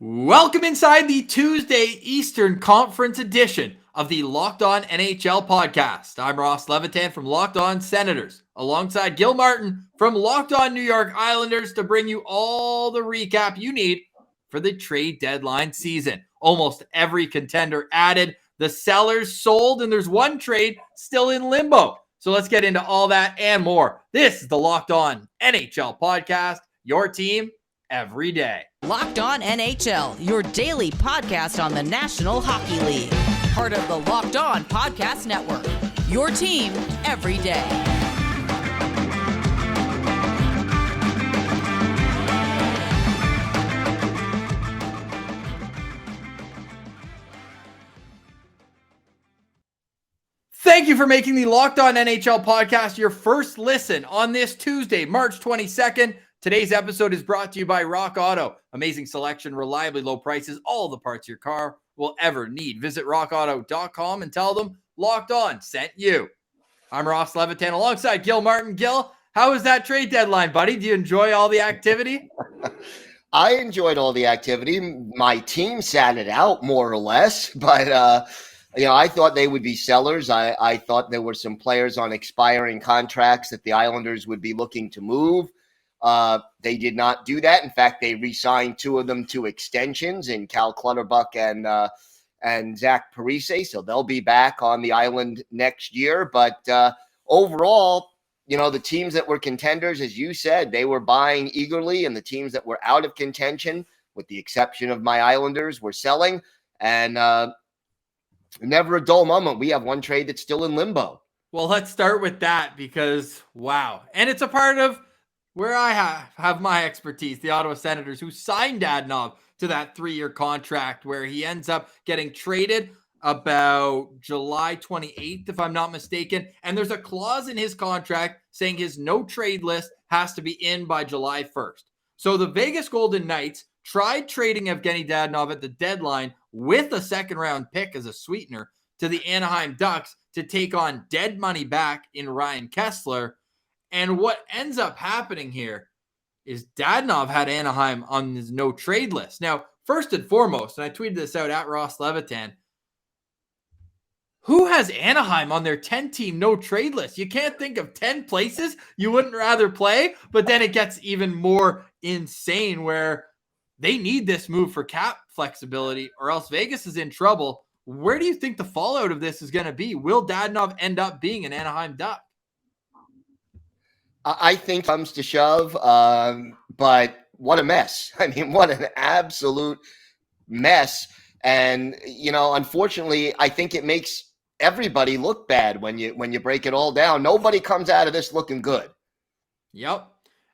Welcome inside the Tuesday Eastern Conference edition of the Locked On NHL podcast. I'm Ross Levitan from Locked On Senators, alongside Gil Martin from Locked On New York Islanders to bring you all the recap you need for the trade deadline season. Almost every contender added, the sellers sold, and there's one trade still in limbo. So let's get into all that and more. This is the Locked On NHL podcast, your team every day. Locked On NHL, your daily podcast on the National Hockey League. Part of the Locked On Podcast Network, your team every day. Thank you for making the Locked On NHL podcast your first listen on this Tuesday, March 22nd. Today's episode is brought to you by Rock Auto. Amazing selection, reliably low prices, all the parts your car will ever need. Visit rockauto.com and tell them Locked On sent you. I'm Ross Levitan alongside Gil Martin. Gil, how was that trade deadline, buddy? Do you enjoy all the activity? I enjoyed all the activity. My team sat it out more or less, but I thought they would be sellers. I thought there were some players on expiring contracts that the Islanders would be looking to move. They did not do that. In fact, they re-signed two of them to extensions in Cal Clutterbuck and Zach Parise. So they'll be back on the island next year. But overall, the teams that were contenders, as you said, they were buying eagerly, and the teams that were out of contention, with the exception of my Islanders, were selling. And never a dull moment. We have one trade that's still in limbo. Well, let's start with that because, wow. And it's a part of where I have my expertise, the Ottawa Senators, who signed Dadonov to that 3-year contract where he ends up getting traded about July 28th, if I'm not mistaken. And there's a clause in his contract saying his no-trade list has to be in by July 1st. So the Vegas Golden Knights tried trading Evgenii Dadonov at the deadline with a second-round pick as a sweetener to the Anaheim Ducks to take on dead money back in Ryan Kesler. And what ends up happening here is Dadonov had Anaheim on his no-trade list. Now, first and foremost, and I tweeted this out at Ross Levitan, who has Anaheim on their 10-team no-trade list? You can't think of 10 places you wouldn't rather play, but then it gets even more insane where they need this move for cap flexibility or else Vegas is in trouble. Where do you think the fallout of this is going to be? Will Dadonov end up being an Anaheim Duck? I think comes to shove, but what a mess. I mean, what an absolute mess. And, unfortunately, I think it makes everybody look bad when you break it all down. Nobody comes out of this looking good. Yep.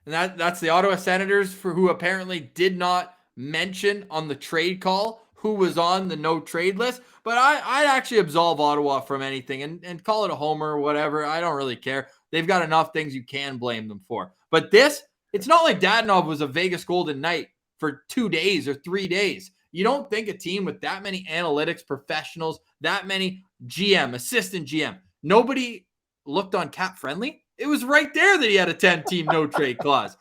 And that's the Ottawa Senators, for who apparently did not mention on the trade call who was on the no trade list. But I'd actually absolve Ottawa from anything and call it a homer or whatever. I don't really care. They've got enough things you can blame them for. But it's not like Dadonov was a Vegas Golden Knight for 2 days or 3 days. You don't think a team with that many analytics professionals, that many GM, assistant GM, nobody looked on Cap Friendly? It was right there that he had a 10-team no-trade clause.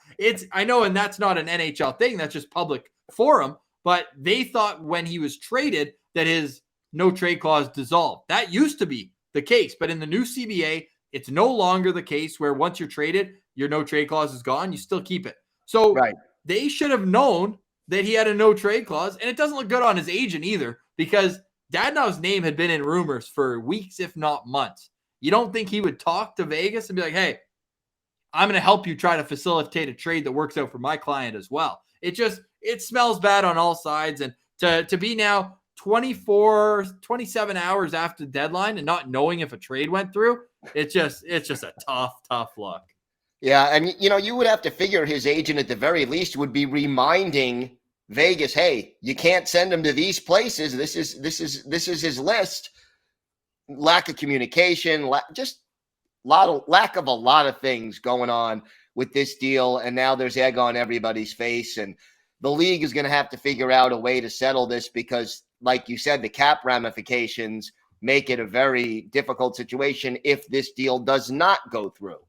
I know, and that's not an NHL thing. That's just public forum. But they thought when he was traded that his no-trade clause dissolved. That used to be the case. But in the new CBA, it's no longer the case where once you're traded, your no-trade clause is gone. You still keep it. So They should have known that he had a no-trade clause. And it doesn't look good on his agent either because Dadonov's name had been in rumors for weeks, if not months. You don't think he would talk to Vegas and be like, hey, I'm going to help you try to facilitate a trade that works out for my client as well. It smells bad on all sides. And to be now 27 hours after the deadline and not knowing if a trade went through, it's just a tough look. Yeah, and you would have to figure his agent at the very least would be reminding Vegas, hey, you can't send him to these places. This is his list. Lack of communication, just lack of a lot of things going on with this deal, and now there's egg on everybody's face, and the league is going to have to figure out a way to settle this because, like you said, the cap ramifications make it a very difficult situation if this deal does not go through.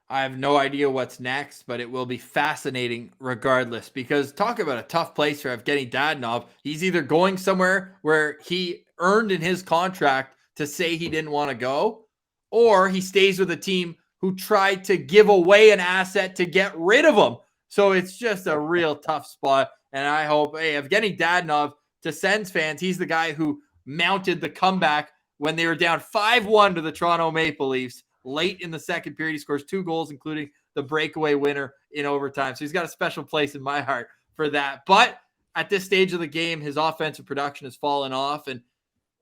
I have no idea what's next, but it will be fascinating regardless, because talk about a tough place for Evgenii Dadonov. He's either going somewhere where he earned in his contract to say he didn't want to go, or he stays with a team who tried to give away an asset to get rid of him. So it's just a real tough spot. And I hope, hey, Evgenii Dadonov, to Sens fans, he's the guy who mounted the comeback when they were down 5-1 to the Toronto Maple Leafs. Late in the second period, he scores 2 goals, including the breakaway winner in overtime. So he's got a special place in my heart for that. But at this stage of the game, his offensive production has fallen off, and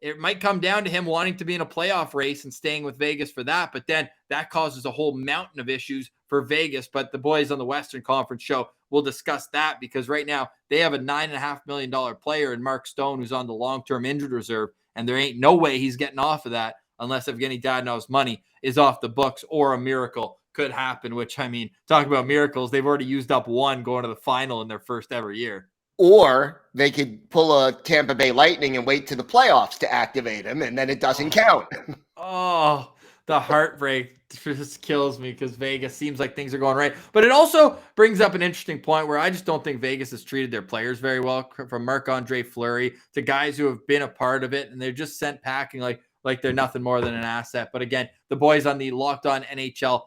it might come down to him wanting to be in a playoff race and staying with Vegas for that. But then that causes a whole mountain of issues for Vegas. But the boys on the Western Conference show will discuss that, because right now they have a $9.5 million player in Mark Stone who's on the long-term injured reserve, and there ain't no way he's getting off of that unless Evgenii Dadonov's money is off the books or a miracle could happen, which, I mean, talk about miracles. They've already used up one going to the final in their first ever year. Or they could pull a Tampa Bay Lightning and wait to the playoffs to activate him, and then it doesn't count. Oh, the heartbreak just kills me, because Vegas seems like things are going right. But it also brings up an interesting point where I just don't think Vegas has treated their players very well, from Marc-Andre Fleury to guys who have been a part of it, and they're just sent packing like they're nothing more than an asset. But again, the boys on the Locked On NHL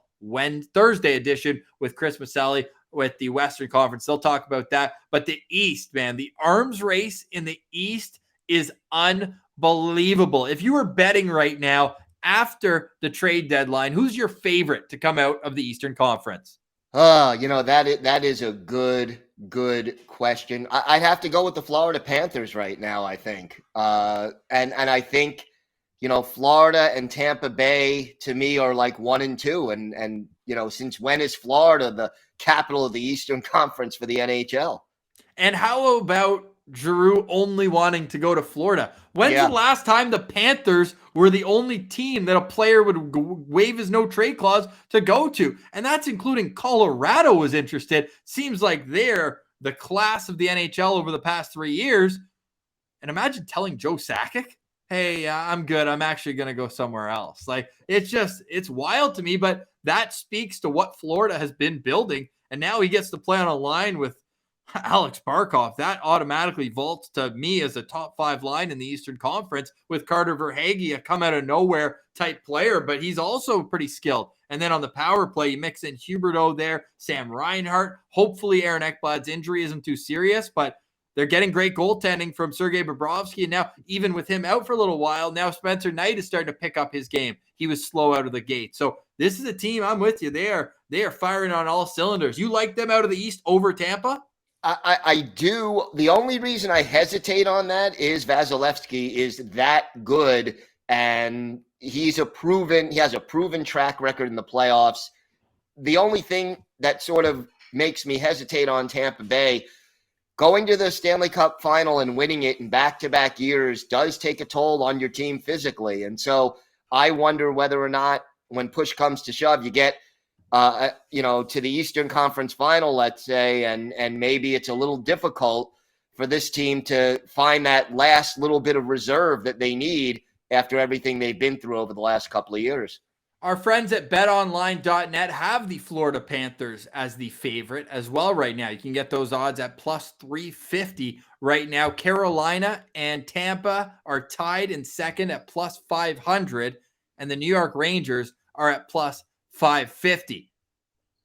Thursday edition with Chris Maselli with the Western Conference, they'll talk about that. But the East, man, the arms race in the East is unbelievable. If you were betting right now after the trade deadline, who's your favorite to come out of the Eastern Conference? That is a good question. I'd have to go with the Florida Panthers right now, I think. And I think, Florida and Tampa Bay to me are like 1 and 2. And since when is Florida the capital of the Eastern Conference for the NHL? And how about Giroux only wanting to go to Florida? When's the last time the Panthers were the only team that a player would waive his no trade clause to go to? And that's including Colorado was interested. Seems like they're the class of the NHL over the past 3 years. And imagine telling Joe Sakic, hey, I'm good. I'm actually going to go somewhere else. Like, it's wild to me, but that speaks to what Florida has been building. And now he gets to play on a line with Alex Barkov. That automatically vaults to me as a top 5 line in the Eastern Conference, with Carter Verhaeghe, a come out of nowhere type player, but he's also pretty skilled. And then on the power play, you mix in Huberdeau there, Sam Reinhart. Hopefully Aaron Ekblad's injury isn't too serious, but they're getting great goaltending from Sergei Bobrovsky. And now, even with him out for a little while, now Spencer Knight is starting to pick up his game. He was slow out of the gate. So this is a team, I'm with you. They are firing on all cylinders. You like them out of the East over Tampa? I do. The only reason I hesitate on that is Vasilevsky is that good, and he has a proven track record in the playoffs. The only thing that sort of makes me hesitate on Tampa Bay, going to the Stanley Cup final and winning it in back-to-back years does take a toll on your team physically. And so I wonder whether or not, when push comes to shove, you get to the Eastern Conference final, let's say, and maybe it's a little difficult for this team to find that last little bit of reserve that they need after everything they've been through over the last couple of years. Our friends at betonline.net have the Florida Panthers as the favorite as well right now. You can get those odds at plus 350 right now. Carolina and Tampa are tied in second at plus 500, and the New York Rangers are at plus 550.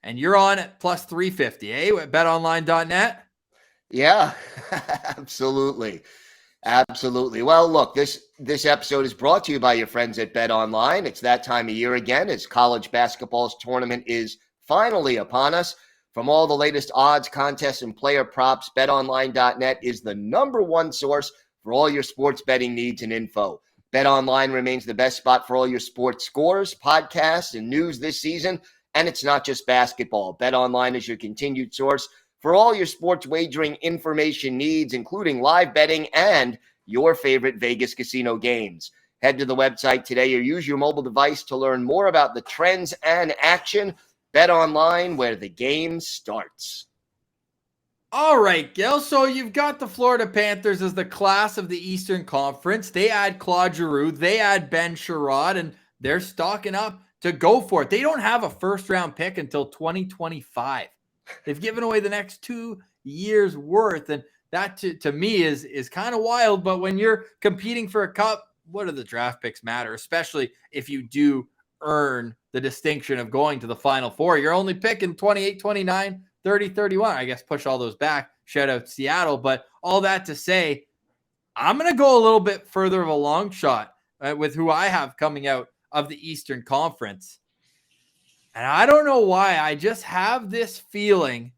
And you're on at plus 350, at betonline.net? Yeah, absolutely. Absolutely. Well, look, this episode is brought to you by your friends at BetOnline. It's that time of year again, as college basketball's tournament is finally upon us. From all the latest odds, contests, and player props, betonline.net is the #1 source for all your sports betting needs and info. BetOnline remains the best spot for all your sports scores, podcasts, and news this season. And it's not just basketball. BetOnline is your continued source for all your sports wagering information needs, including live betting and your favorite Vegas casino games. Head to the website today or use your mobile device to learn more about the trends and action. BetOnline, where the game starts. All right, Gil. So you've got the Florida Panthers as the class of the Eastern Conference. They add Claude Giroux. They add Ben Sherrod, and they're stocking up to go for it. They don't have a first-round pick until 2025. They've given away the next 2 years worth, and that to me is kind of wild. But when you're competing for a cup, what do the draft picks matter? Especially if you do earn the distinction of going to the Final Four. You're only picking 28, 29, 30, 31. I guess push all those back. Shout out Seattle. But all that to say, I'm going to go a little bit further of a long shot with who I have coming out of the Eastern Conference. And I don't know why. I just have this feeling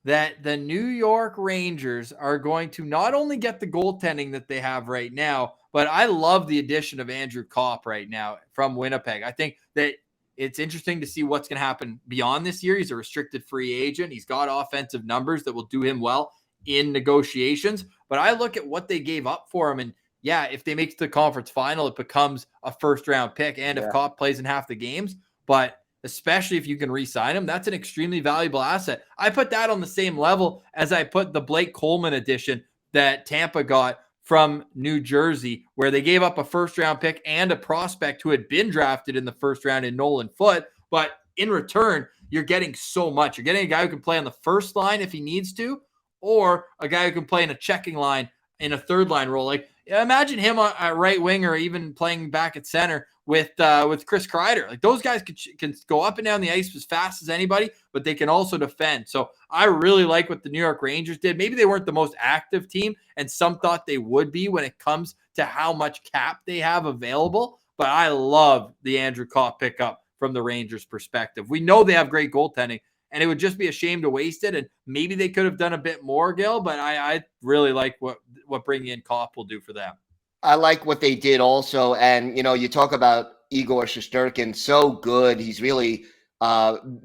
that the New York Rangers are going to not only get the goaltending that they have right now, but I love the addition of Andrew Kopp right now from Winnipeg. I think that it's interesting to see what's going to happen beyond this year. He's a restricted free agent. He's got offensive numbers that will do him well in negotiations. But I look at what they gave up for him, and yeah, if they make it to the conference final, it becomes a first-round pick, and if Kopp plays in half the games. But especially if you can re-sign him, that's an extremely valuable asset. I put that on the same level as I put the Blake Coleman addition that Tampa got from New Jersey, where they gave up a first-round pick and a prospect who had been drafted in the first round in Nolan Foote. But in return, you're getting so much. You're getting a guy who can play on the first line if he needs to, or a guy who can play in a checking line in a third-line role. Like, imagine him at right wing or even playing back at center with Chris Kreider. Like, those guys can go up and down the ice as fast as anybody, but they can also defend. So I really like what the New York Rangers did. Maybe they weren't the most active team, and some thought they would be when it comes to how much cap they have available. But I love the Andrew Kopp pickup from the Rangers' perspective. We know they have great goaltending, and it would just be a shame to waste it. And maybe they could have done a bit more, Gil, but I really like what bringing in Kopp will do for them. I like what they did also. And, you talk about Igor Shesterkin, so good. He's really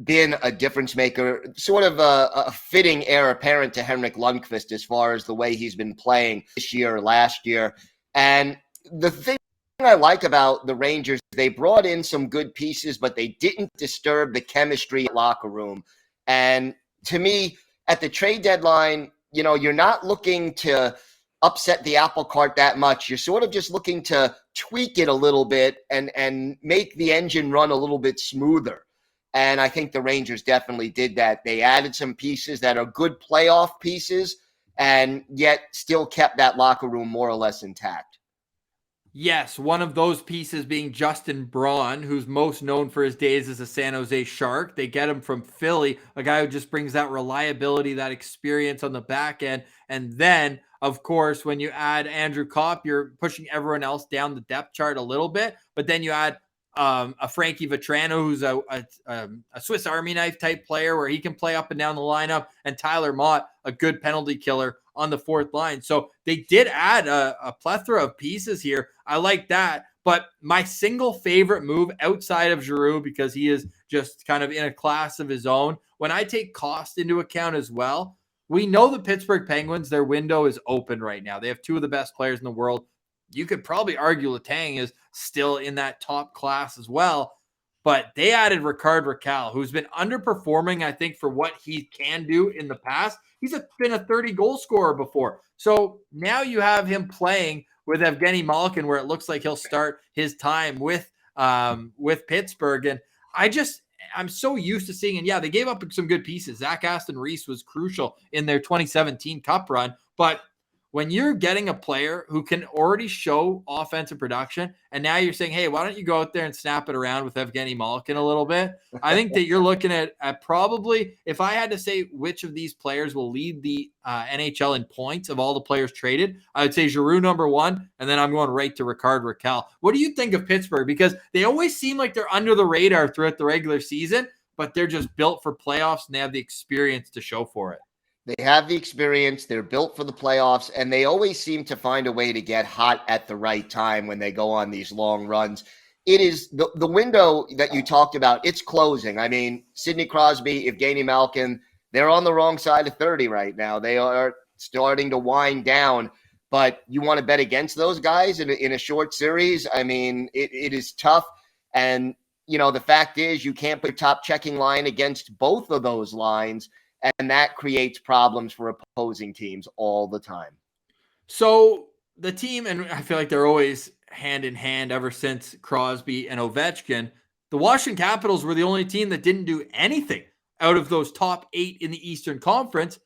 been a difference maker, sort of a fitting heir apparent to Henrik Lundqvist as far as the way he's been playing this year or last year. And the thing I like about the Rangers, they brought in some good pieces, but they didn't disturb the chemistry locker room. And to me, at the trade deadline, you're not looking to upset the apple cart that much. You're sort of just looking to tweak it a little bit and make the engine run a little bit smoother. And I think the Rangers definitely did that. They added some pieces that are good playoff pieces and yet still kept that locker room more or less intact. Yes, one of those pieces being Justin Braun, who's most known for his days as a San Jose Shark. They get him from Philly, a guy who just brings that reliability, that experience on the back end. And then, of course, when you add Andrew Kopp, you're pushing everyone else down the depth chart a little bit. But then you add a Frankie Vetrano, who's a Swiss Army knife type player where he can play up and down the lineup, and Tyler Mott, a good penalty killer on the fourth line. So they did add a plethora of pieces here. I like that. But my single favorite move outside of Giroux, because he is just kind of in a class of his own, when I take cost into account as well, we know the Pittsburgh Penguins, their window is open right now. They have two of the best players in the world. You could probably argue Letang is still in that top class as well. But they added Rickard Rakell, who's been underperforming, I think, for what he can do in the past. He's been a 30-goal scorer before. So now you have him playing with Evgeny Malkin, where it looks like he'll start his time with Pittsburgh. And I'm so used to seeing, and yeah, they gave up some good pieces. Zach Aston Reese was crucial in their 2017 Cup run. But when you're getting a player who can already show offensive production, and now you're saying, hey, why don't you go out there and snap it around with Evgeny Malkin a little bit? I think that you're looking at probably, if I had to say which of these players will lead the NHL in points of all the players traded, I would say Giroux number one, and then I'm going right to Rickard Rakell. What do you think of Pittsburgh? Because they always seem like they're under the radar throughout the regular season, but they're just built for playoffs, and they have the experience to show for it. They have the experience, they're built for the playoffs, and they always seem to find a way to get hot at the right time when they go on these long runs. It is the window that you talked about, it's closing. I mean, Sidney Crosby, Evgeny Malkin, they're on the wrong side of 30 right now. They are starting to wind down, but you want to bet against those guys in a short series? I mean, it is tough. And, the fact is you can't put a top checking line against both of those lines, and that creates problems for opposing teams all the time. So the team, and I feel like they're always hand in hand ever since Crosby and Ovechkin, The Washington Capitals were the only team that didn't do anything out of those top 8 in the Eastern Conference,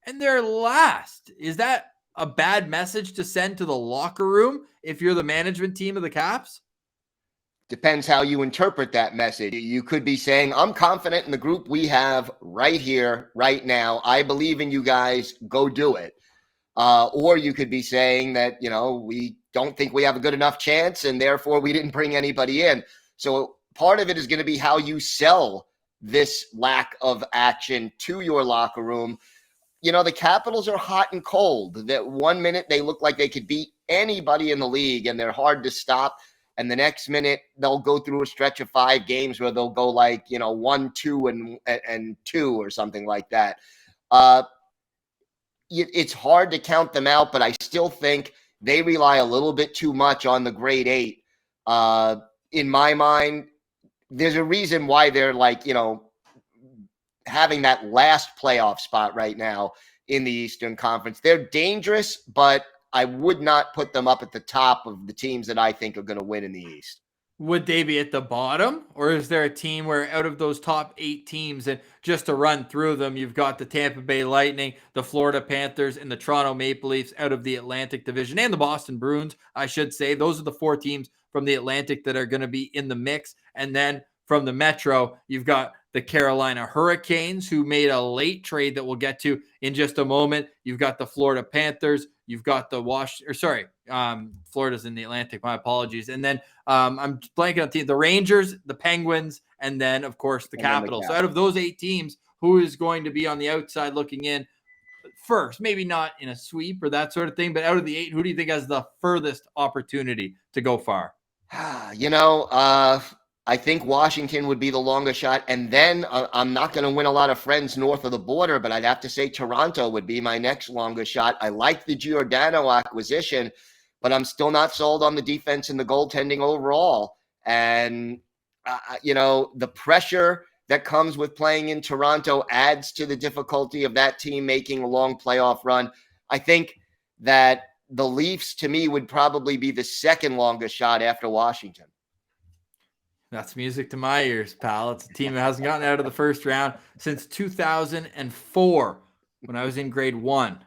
and they're last. Is that a bad message to send to the locker room if you're the management team of the Caps? Depends how you interpret that message. You could be saying, I'm confident in the group we have right here, right now. I believe in you guys. Go do it. Or you could be saying that, we don't think we have a good enough chance and therefore we didn't bring anybody in. So part of it is going to be how you sell this lack of action to your locker room. The Capitals are hot and cold. That 1 minute they look like they could beat anybody in the league and they're hard to stop. And the next minute they'll go through a stretch of 5 games where they'll go 1-2 and 2 or something like that. It's hard to count them out, but I still think they rely a little bit too much on the grade 8. In my mind, there's a reason why they're having that last playoff spot right now in the Eastern Conference. They're dangerous, but I would not put them up at the top of the teams that I think are going to win in the East. Would they be at the bottom, or is there a team where out of those top 8 teams, and just to run through them, you've got the Tampa Bay Lightning, the Florida Panthers, and the Toronto Maple Leafs out of the Atlantic Division, and the Boston Bruins, I should say. Those are the 4 teams from the Atlantic that are going to be in the mix. And then from the Metro, you've got the Carolina Hurricanes, who made a late trade that we'll get to in just a moment. You've got the Florida Panthers. You've got the Florida's in the Atlantic. My apologies. And then I'm blanking on the Rangers, the Penguins, and then, of course, the Capitals. So out of those 8 teams, who is going to be on the outside looking in first? Maybe not in a sweep or that sort of thing, but out of the 8, who do you think has the furthest opportunity to go far? I think Washington would be the longest shot. And then I'm not going to win a lot of friends north of the border, but I'd have to say Toronto would be my next longest shot. I like the Giordano acquisition, but I'm still not sold on the defense and the goaltending overall. And, the pressure that comes with playing in Toronto adds to the difficulty of that team making a long playoff run. I think that the Leafs, to me, would probably be the second longest shot after Washington. That's music to my ears, pal. It's a team that hasn't gotten out of the first round since 2004 when I was in grade 1.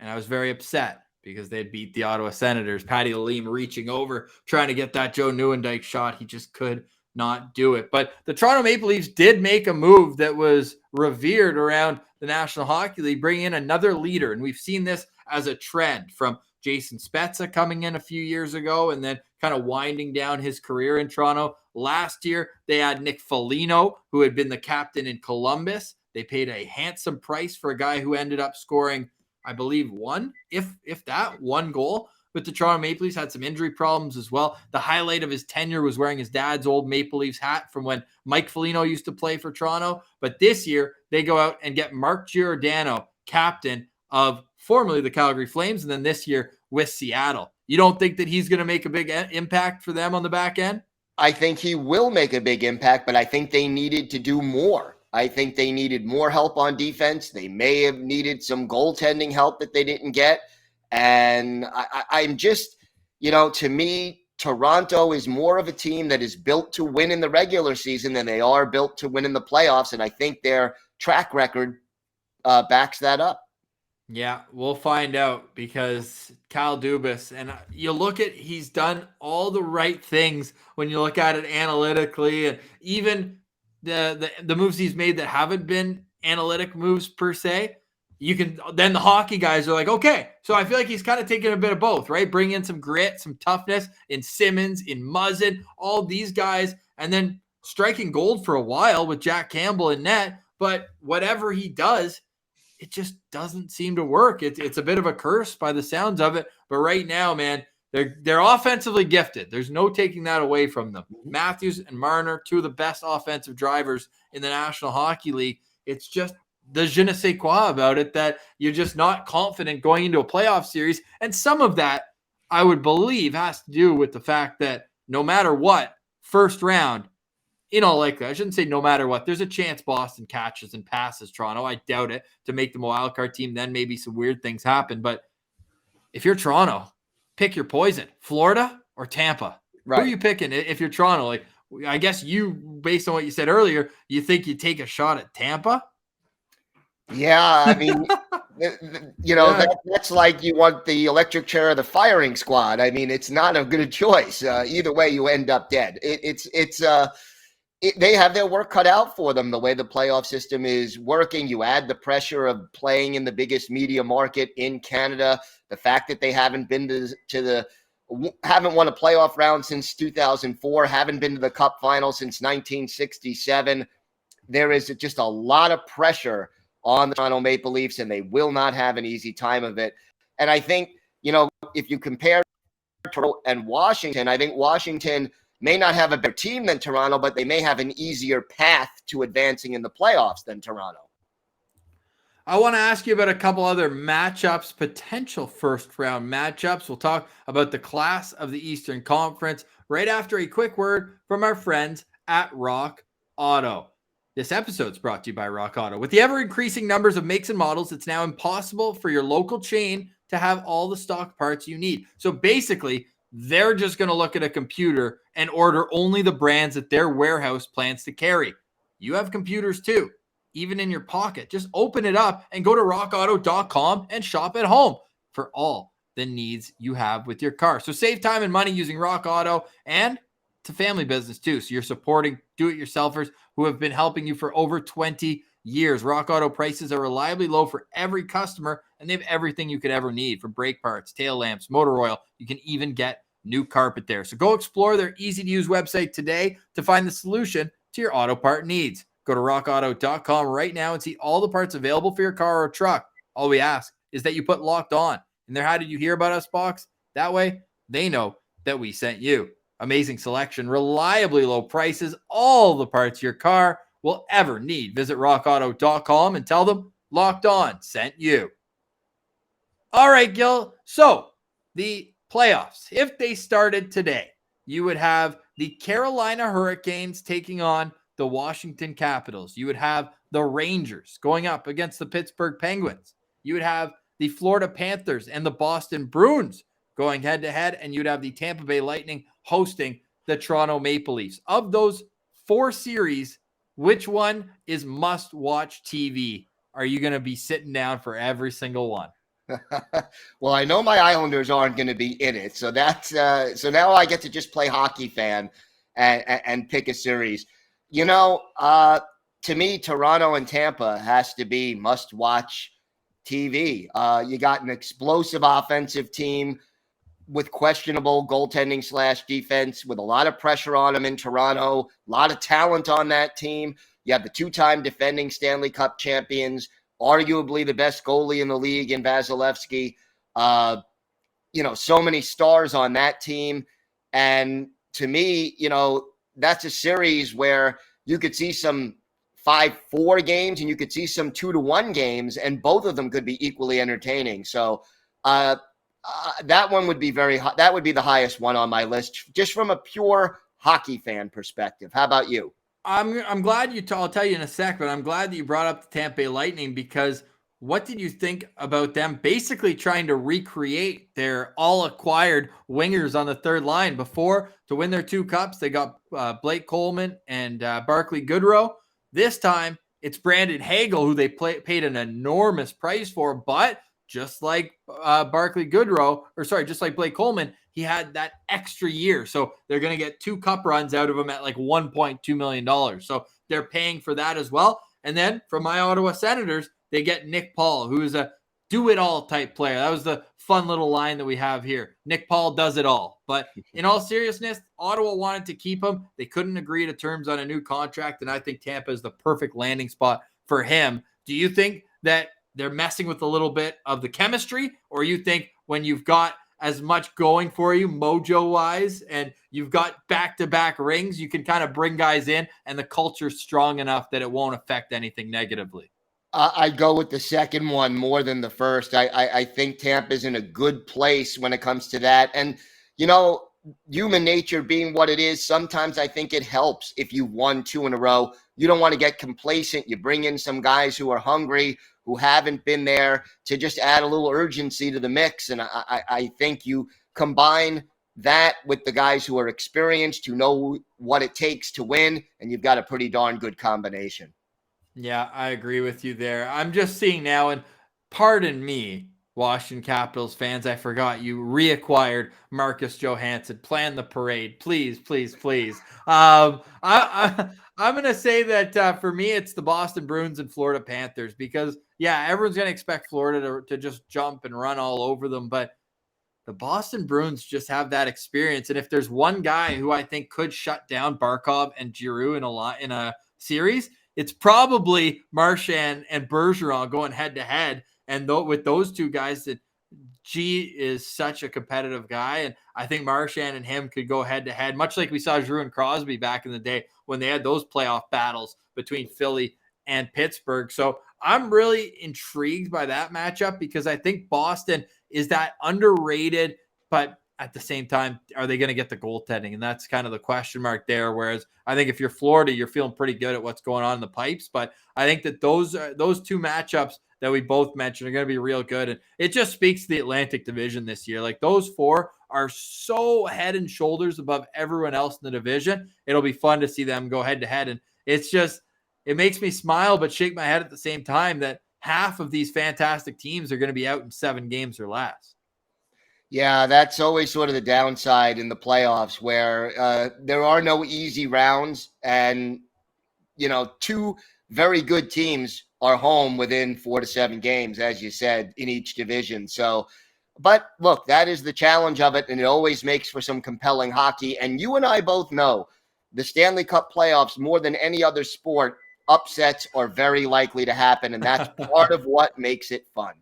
And I was very upset because they had beat the Ottawa Senators. Patty Lalime reaching over, trying to get that Joe Nieuwendyk shot. He just could not do it. But the Toronto Maple Leafs did make a move that was revered around the National Hockey League, bringing in another leader. And we've seen this as a trend from Jason Spezza coming in a few years ago and then kind of winding down his career in Toronto. Last year, they had Nick Foligno, who had been the captain in Columbus. They paid a handsome price for a guy who ended up scoring, I believe, one goal. But the Toronto Maple Leafs had some injury problems as well. The highlight of his tenure was wearing his dad's old Maple Leafs hat from when Mike Foligno used to play for Toronto. But this year, they go out and get Mark Giordano, captain of formerly the Calgary Flames, and then this year with Seattle. You don't think that he's going to make a big impact for them on the back end? I think he will make a big impact, but I think they needed to do more. I think they needed more help on defense. They may have needed some goaltending help that they didn't get. And I'm just, to me, Toronto is more of a team that is built to win in the regular season than they are built to win in the playoffs. And I think their track record backs that up. Yeah, we'll find out because Kyle Dubas, and you look at, he's done all the right things when you look at it analytically, and even the moves he's made that haven't been analytic moves per se, then the hockey guys are like, okay, so I feel like he's kind of taking a bit of both, right? Bring in some grit, some toughness in Simmons, in Muzzin, all these guys, and then striking gold for a while with Jack Campbell in net, but whatever he does, it just doesn't seem to work. It's a bit of a curse by the sounds of it. But right now, man, they're offensively gifted. There's no taking that away from them. Matthews and Marner, 2 of the best offensive drivers in the National Hockey League. It's just the je ne sais quoi about it that you're just not confident going into a playoff series. And some of that, I would believe, has to do with the fact that no matter what, first round, in all likelihood, I shouldn't say no matter what, there's a chance Boston catches and passes Toronto. I doubt it, to make them a wildcard team. Then maybe some weird things happen. But if you're Toronto, pick your poison. Florida or Tampa? Right. Who are you picking if you're Toronto? Like, I guess based on what you said earlier, you think you take a shot at Tampa? Yeah, I mean, that's like you want the electric chair of the firing squad. I mean, it's not a good choice. Either way, you end up dead. They have their work cut out for them. The way the playoff system is working, you add the pressure of playing in the biggest media market in Canada. The fact that they haven't been haven't won a playoff round since 2004, haven't been to the Cup final since 1967. There is just a lot of pressure on the Toronto Maple Leafs, and they will not have an easy time of it. And I think, if you compare Toronto and Washington, I think Washington may not have a better team than Toronto, but they may have an easier path to advancing in the playoffs than Toronto. I want to ask you about a couple other matchups, potential first-round matchups. We'll talk about the class of the Eastern Conference right after a quick word from our friends at Rock Auto. This episode is brought to you by Rock Auto. With the ever-increasing numbers of makes and models, it's now impossible for your local chain to have all the stock parts you need. So basically, they're just going to look at a computer and order only the brands that their warehouse plans to carry. You have computers too, even in your pocket. Just open it up and go to rockauto.com and shop at home for all the needs you have with your car. So save time and money using Rock Auto, and it's a family business too. So you're supporting do-it-yourselfers who have been helping you for over 20 years. Rock Auto prices are reliably low for every customer, and they have everything you could ever need, from brake parts, tail lamps, motor oil. You can even get new carpet there. So go explore their easy-to-use website today to find the solution to your auto part needs. Go to rockauto.com right now and see all the parts available for your car or truck. All we ask is that you put Locked On in their "How did you hear about us" box. That way, they know that we sent you. Amazing selection, reliably low prices, all the parts your car will ever need. Visit rockauto.com and tell them Locked On sent you. All right, Gil. So the playoffs, if they started today, you would have the Carolina Hurricanes taking on the Washington Capitals. You would have the Rangers going up against the Pittsburgh Penguins. You would have the Florida Panthers and the Boston Bruins going head-to-head, and you'd have the Tampa Bay Lightning hosting the Toronto Maple Leafs. Of those four series, which one is must-watch TV? Are you going to be sitting down for every single one? Well, I know my Islanders aren't going to be in it, so that's so now I get to just play hockey fan and pick a series. To me, Toronto and Tampa has to be must-watch TV. You got an explosive offensive team with questionable goaltending / defense, with a lot of pressure on them in Toronto, a lot of talent on that team. You have the two-time defending Stanley Cup champions, arguably the best goalie in the league in Vasilevsky. So many stars on that team. And to me, that's a series where you could see some 5-4 games and you could see some 2-1 games, and both of them could be equally entertaining. So that one would be that would be the highest one on my list, just from a pure hockey fan perspective. How about you? I'm glad I'll tell you in a sec, but I'm glad that you brought up the Tampa Bay Lightning, because what did you think about them basically trying to recreate their all-acquired wingers on the third line? Before, to win their 2 cups, they got Blake Coleman and Barclay Goodrow. This time, it's Brandon Hagel, who they paid an enormous price for, but just like just like Blake Coleman, he had that extra year. So they're going to get 2 cup runs out of him at like $1.2 million. So they're paying for that as well. And then from my Ottawa Senators, they get Nick Paul, who is a do-it-all type player. That was the fun little line that we have here. Nick Paul does it all. But in all seriousness, Ottawa wanted to keep him. They couldn't agree to terms on a new contract, and I think Tampa is the perfect landing spot for him. Do you think that they're messing with a little bit of the chemistry, or you think when you've got as much going for you mojo-wise and you've got back-to-back rings, you can kind of bring guys in and the culture's strong enough that it won't affect anything negatively? I go with the second one more than the first. I think Tampa's in a good place when it comes to that. And, human nature being what it is, sometimes I think it helps if you won 2 in a row. You don't want to get complacent. You bring in some guys who are hungry, who haven't been there, to just add a little urgency to the mix. And I think you combine that with the guys who are experienced, who know what it takes to win, and you've got a pretty darn good combination. Yeah, I agree with you there. I'm just seeing now, and pardon me, Washington Capitals fans, I forgot you reacquired Marcus Johansson. Plan the parade, please, please, please. I'm gonna say that for me, it's the Boston Bruins and Florida Panthers because yeah, everyone's gonna expect Florida to just jump and run all over them, but the Boston Bruins just have that experience. And if there's one guy who I think could shut down Barkov and Giroux in a series, it's probably Marchand and Bergeron going head to head. And with those two guys, that G is such a competitive guy, and I think Marchand and him could go head to head, much like we saw Giroux and Crosby back in the day when they had those playoff battles between Philly and Pittsburgh. So I'm really intrigued by that matchup because I think Boston is that underrated, but at the same time, are they going to get the goaltending? And that's kind of the question mark there. Whereas I think if you're Florida, you're feeling pretty good at what's going on in the pipes. But I think that those two matchups that we both mentioned are going to be real good. And it just speaks to the Atlantic Division this year. Like those four are so head and shoulders above everyone else in the division. It'll be fun to see them go head to head. And it's just, it makes me smile, but shake my head at the same time that half of these fantastic teams are going to be out in 7 games or less. Yeah, that's always sort of the downside in the playoffs where there are no easy rounds and, you know, 2 very good teams are home within 4 to 7 games, as you said, in each division. So, but look, that is the challenge of it, and it always makes for some compelling hockey. And you and I both know the Stanley Cup playoffs, more than any other sport, upsets are very likely to happen, and that's part of what makes it fun.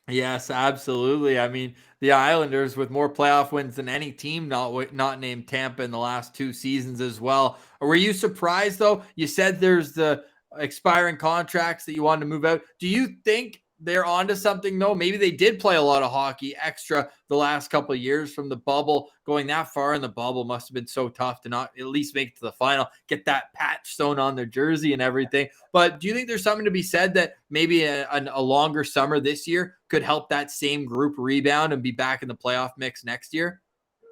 Yes, absolutely. I mean, the Islanders with more playoff wins than any team not named Tampa in the last 2 seasons as well. Were you surprised, though? You said there's the expiring contracts that you wanted to move out. Do you think they're onto something, though? Maybe they did play a lot of hockey extra the last couple of years from the bubble. Going that far in the bubble must have been so tough to not at least make it to the final, get that patch sewn on their jersey and everything. But do you think there's something to be said that maybe a longer summer this year could help that same group rebound and be back in the playoff mix next year?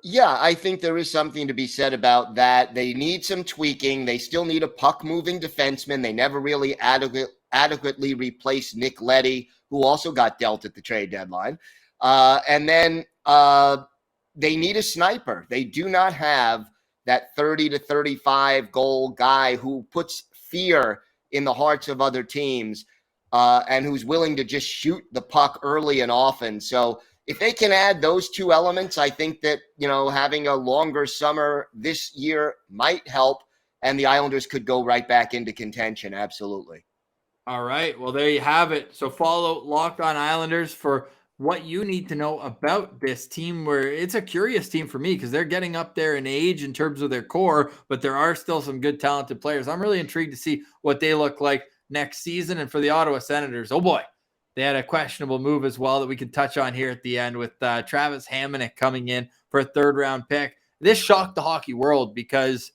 Yeah, I think there is something to be said about that. They need some tweaking. They still need a puck-moving defenseman. They never really adequately replaced Nick Leddy, who also got dealt at the trade deadline. And then they need a sniper. They do not have that 30 to 35 goal guy who puts fear in the hearts of other teams and who's willing to just shoot the puck early and often. So if they can add those 2 elements, I think that, you know, having a longer summer this year might help, and the Islanders could go right back into contention. Absolutely. All right. Well, there you have it. So follow Locked On Islanders for what you need to know about this team, where it's a curious team for me because they're getting up there in age in terms of their core, but there are still some good talented players. I'm really intrigued to see what they look like next season. And for the Ottawa Senators, oh boy, they had a questionable move as well that we could touch on here at the end with Travis Hamonic coming in for a 3rd-round pick. This shocked the hockey world because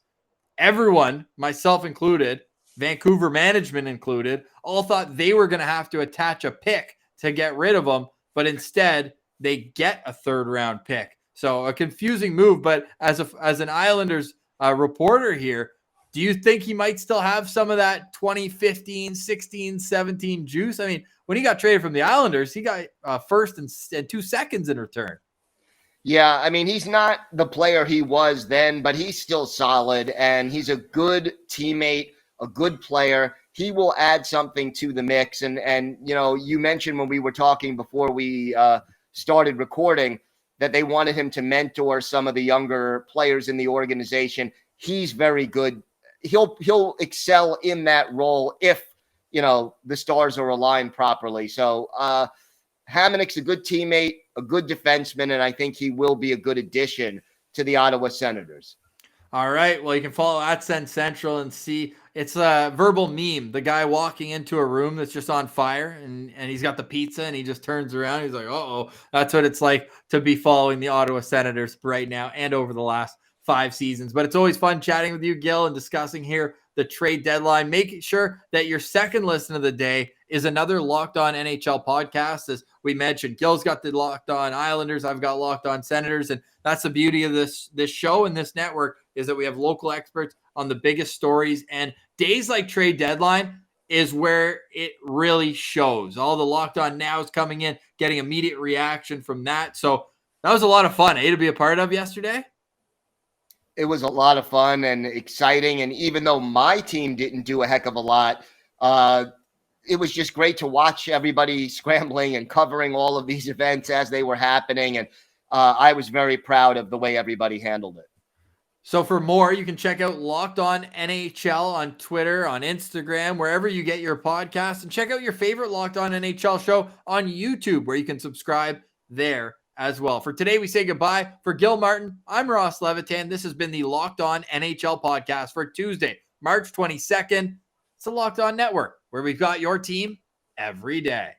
everyone, myself included, Vancouver management included, all thought they were going to have to attach a pick to get rid of him, but instead they get a 3rd-round pick. So a confusing move, but as an Islanders reporter here, do you think he might still have some of that 2015, 16, 17 juice? I mean, when he got traded from the Islanders, he got 1st and 2 seconds in return. Yeah, I mean, he's not the player he was then, but he's still solid, and he's a good teammate, a good player. He will add something to the mix. And you know, you mentioned when we were talking before we started recording that they wanted him to mentor some of the younger players in the organization. He's very good. He'll excel in that role if, you know, the stars are aligned properly. So Hamonic's a good teammate, a good defenseman, and I think he will be a good addition to the Ottawa Senators. All right. Well, you can follow at Send Central and see it's a verbal meme. The guy walking into a room that's just on fire and he's got the pizza and he just turns around. He's like, uh-oh. That's what it's like to be following the Ottawa Senators right now and over the last 5 seasons. But it's always fun chatting with you, Gil, and discussing here the trade deadline. Make sure that your second listen of the day is another Locked On NHL podcast. As we mentioned, Gil's got the Locked On Islanders. I've got Locked On Senators. And that's the beauty of this show and this network, is that we have local experts on the biggest stories. And days like trade deadline is where it really shows. All the Locked On Nows coming in, getting immediate reaction from that. So that was a lot of fun, to be a part of yesterday. It was a lot of fun and exciting. And even though my team didn't do a heck of a lot, it was just great to watch everybody scrambling and covering all of these events as they were happening. And I was very proud of the way everybody handled it. So for more, you can check out Locked On NHL on Twitter, on Instagram, wherever you get your podcasts, and check out your favorite Locked On NHL show on YouTube, where you can subscribe there as well. For today, we say goodbye. For Gil Martin, I'm Ross Levitan. This has been the Locked On NHL podcast for Tuesday, March 22nd. It's the Locked On Network, where we've got your team every day.